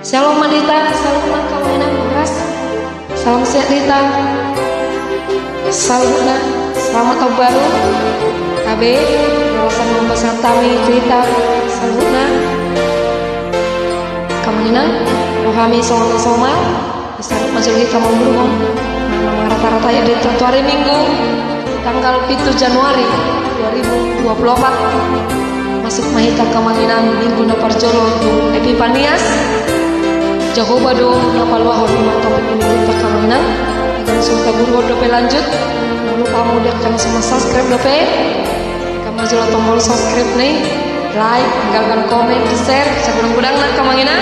Salam Mandita, salam Kawinan Beras, salam sehat Dita, salam selamat tahun baru, KB, Rosan Membesar Tami Dita, salutna, Kawinan, Rohami Soma, salut Majul Kita Memburung, nama rata-rata ya di hari Minggu, tanggal 7 Januari 2024, masuk Mahita Kawinan Minggu Naparjolo Epipanias. Jago bado napal wahon topik ini kita Kawinan dan suka guru dope lanjut. Jangan lupa mudah jangan sama subscribe dope. Kamu jual tombol subscribe nih, like, tinggalkan komen, share, sebelum nak Kawinan.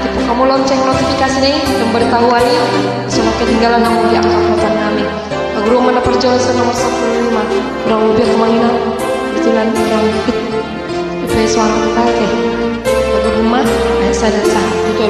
Tipu kamu lonceng notifikasi nih, pemberitahuan nih, supaya ketinggalan namun di angka uploadan kami. Guru mana perjalanan nomor 15, kurang lebih Kawinan, kebetulan kurang lebih suara kita oke. Bagi rumah, saya dan sah, betul.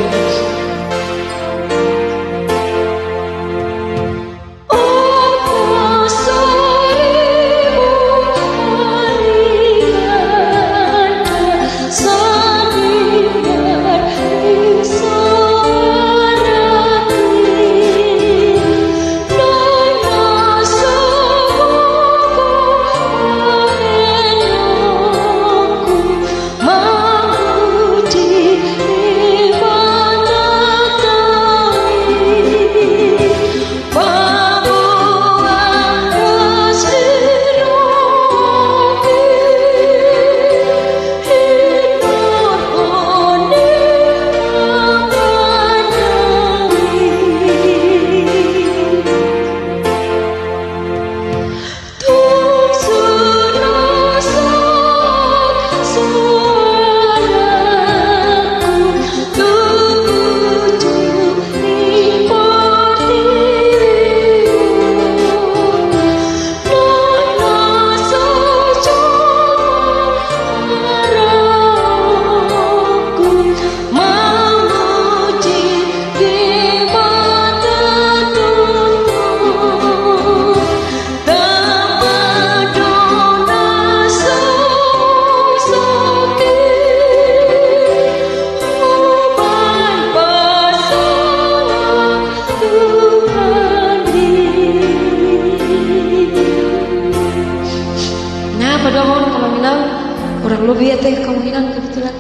Kurang lebih ya teh Kawinan kebetulan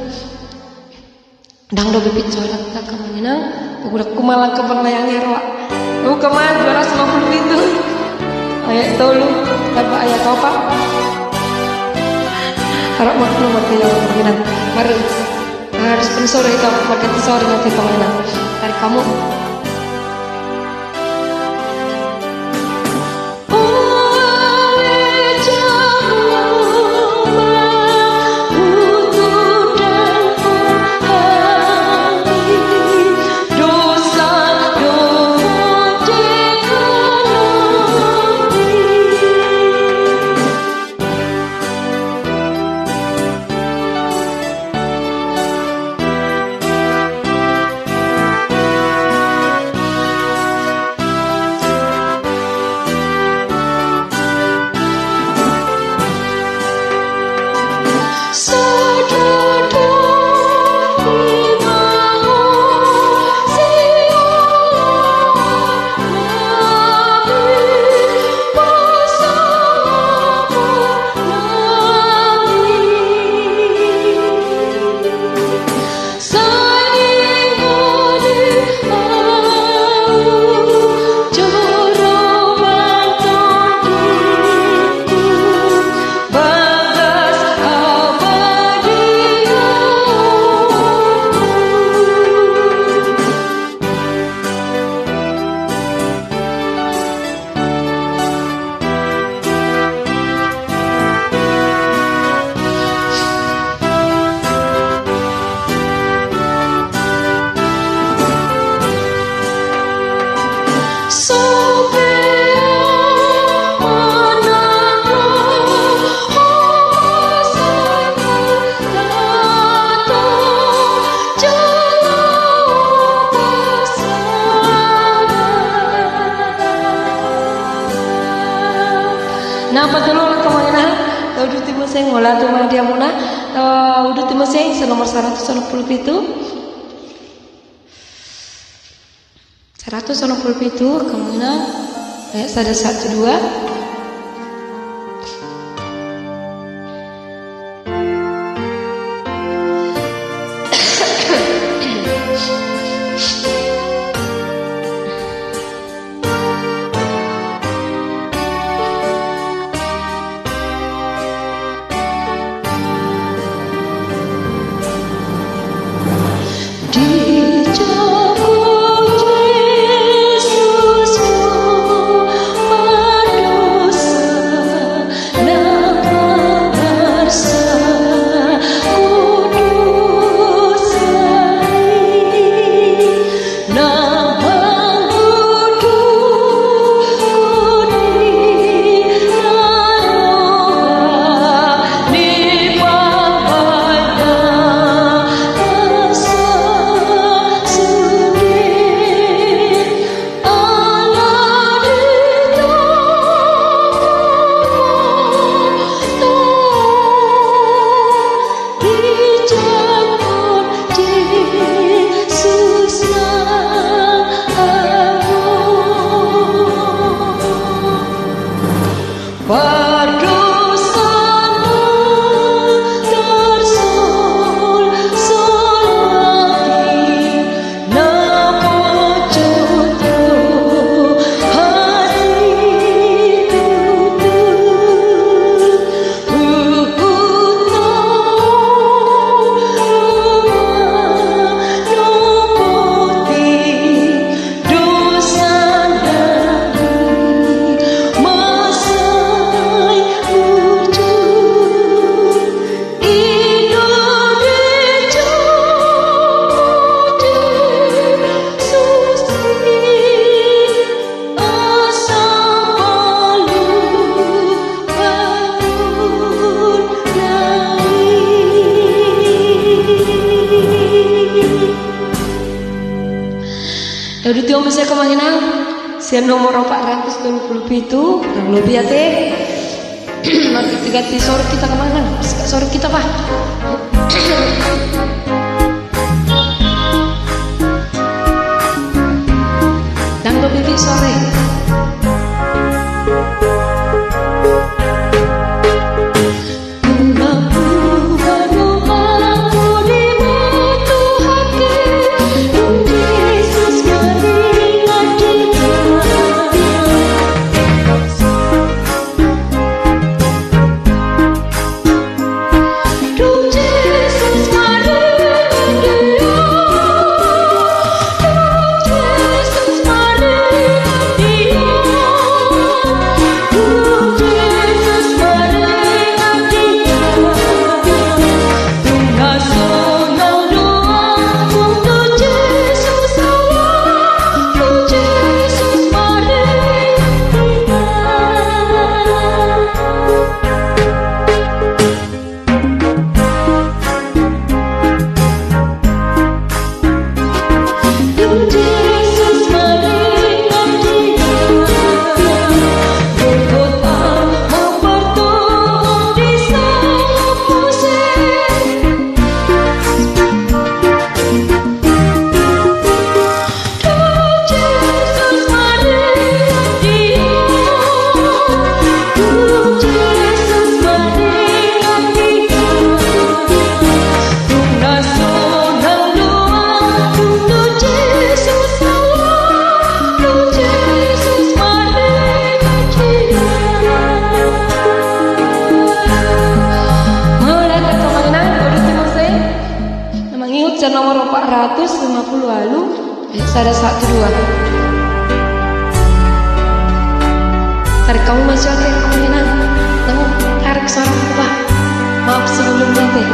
dang do bibit corak tak Kawinan udah kumalang ke layang herwa kemana 250 itu ayat tolu apa ayat apa harap maklum mati ya Kawinan mari harus pensore itu pakai sore nanti Kawinan dari kamu. Napa dulu lah Kawinan? Udah timuseng ngolah tu mah dia muna. Udah timuseng senomor 167. 197 kemudian ayat 112. Dari tiang mesti kemanginan sian nomor 427 yang lebih ya teh. Mati ganti sore kita kemana? Sore kita pak. Dan lebih sore. Nomor 450 lalu ada 12. Tarik kamu masih ada yang kemungkinan kamu tarik suara apa? Maaf sebelumnya teh.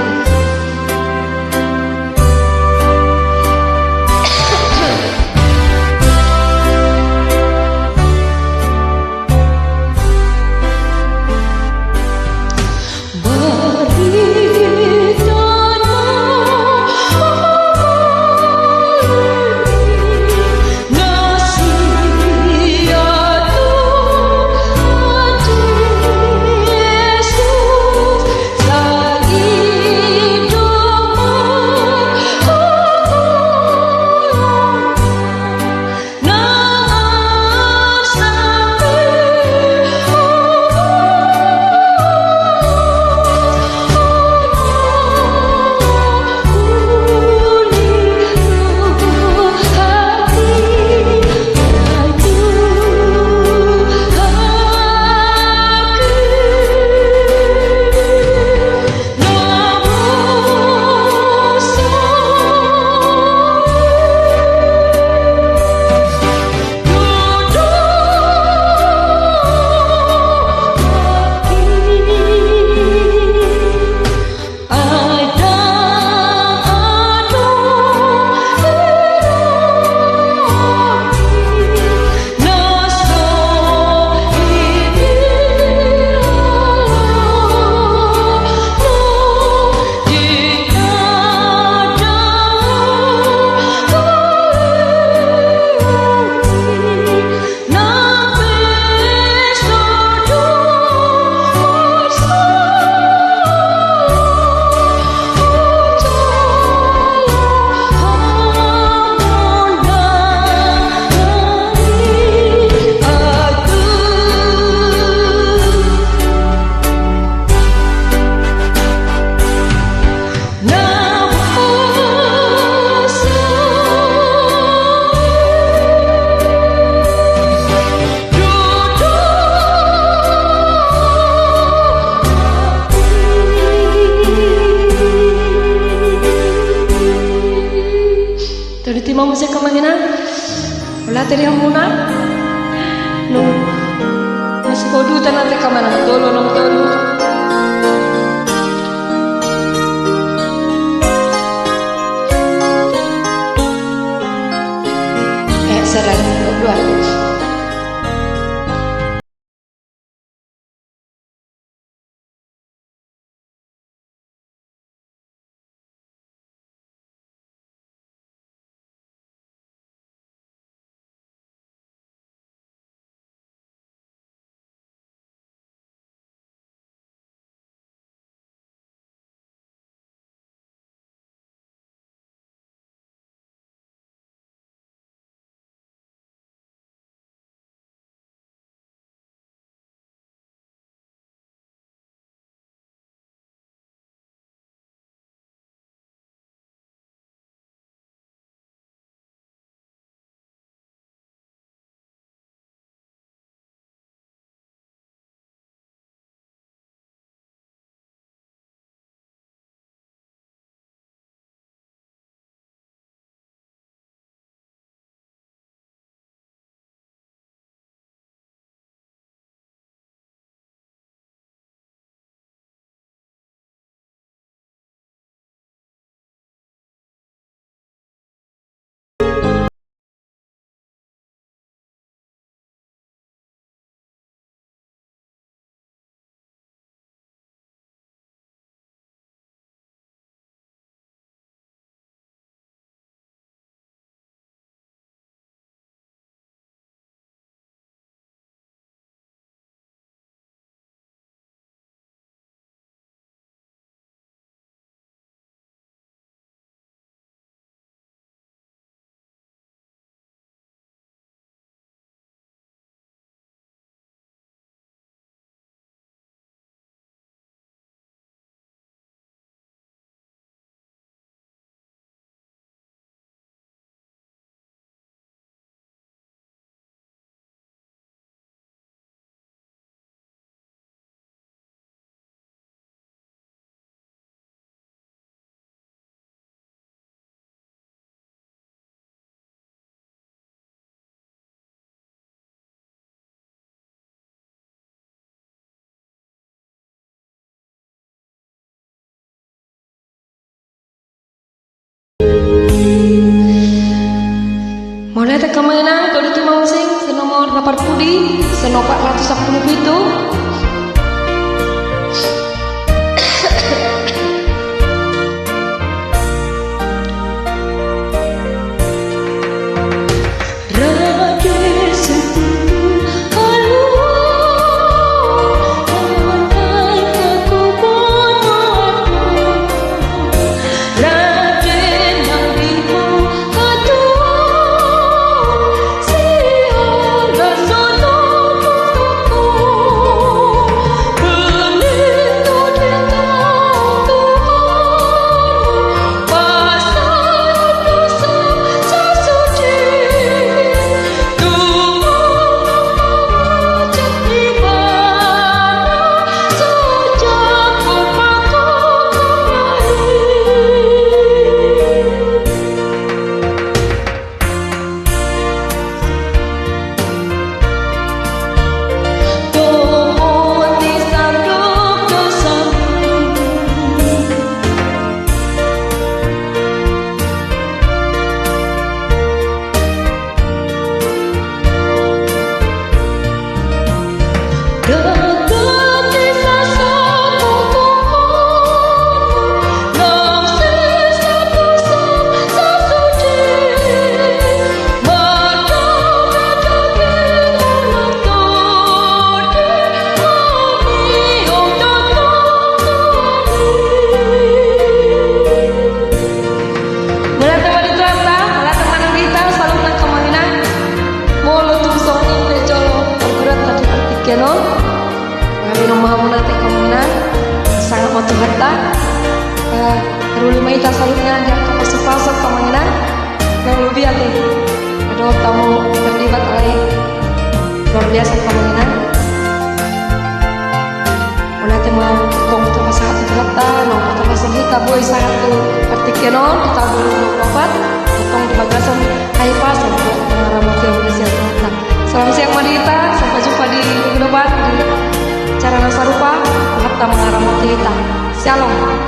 Dari timang musik kemanginan, wala tadi yang muna, nung masih kodu tanah teka mana, tolo nong tolo. Serang kedua. Mulai teka mainan kalau di timang musik senomor 80 senopak 410 Ruli maita salutnya dia kapasok-pasok kemenginan yang lebih hati ada tamu terlibat oleh luar biasa kemenginan menanti mau tong kita masalah terkata nong kita masih kita boy sangat tuh artikel kita dulu 24 tong di bagasi Shalom.